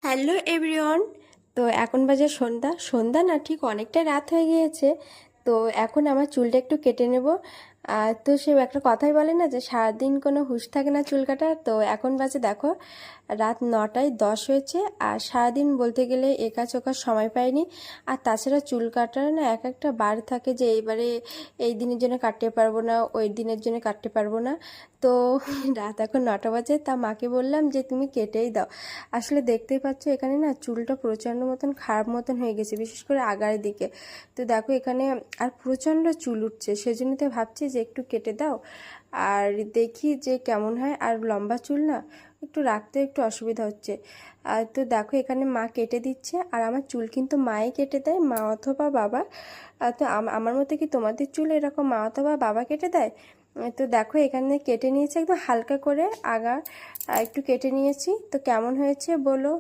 Hello everyone. তো এখন বাজে সন্ধ্যা সন্ধ্যা না, ঠিক অনেকটা রাত হয়ে গিয়েছে। তো এখন আমার চুলটা একটু কেটে নেব। তো সে একটা কথাই বলে না যে সারাদিন কোনো হুঁশ থাকে না চুল কাটার। তো এখন বাজে দেখো রাত 9:10 হয়েছে। আর সারাদিন বলতে গেলে একাজ ওকাজ সময় পাইনি। আর তাছাড়া চুল কাটার না এক একটা বার থাকে যে এইবারে এই দিনের জন্য কাটতে পারবো না, ওই দিনের জন্য কাটতে পারবো না। তো রাত এখন 9টা বাজে, তা মাকে বললাম যে তুমি কেটেই দাও। আসলে দেখতেই পাচ্ছ এখানে না চুলটা প্রচণ্ড মতন খারাপ মতন হয়ে গেছে, বিশেষ করে আগার দিকে। তো দেখো এখানে আর প্রচণ্ড চুল উঠছে, সেজন্য তো ভাবছি যে একটু কেটে দাও আর দেখি যে কেমন হয়। আর লম্বা চুল না একটু রাখতে একটু অসুবিধা হচ্ছে। আর তো দেখো এখানে মা কেটে দিচ্ছে, আর আমার চুল কিন্তু মাই কেটে দেয়, মা অথবা বাবা। তো আমার মতে কি তোমাদের চুল এরকম মা অথবা বাবা কেটে দেয়? তো দেখো এখানে কেটে নিয়েছি একদম হালকা করে আগা একটু কেটে নিয়েছি। তো কেমন হয়েছে বলো।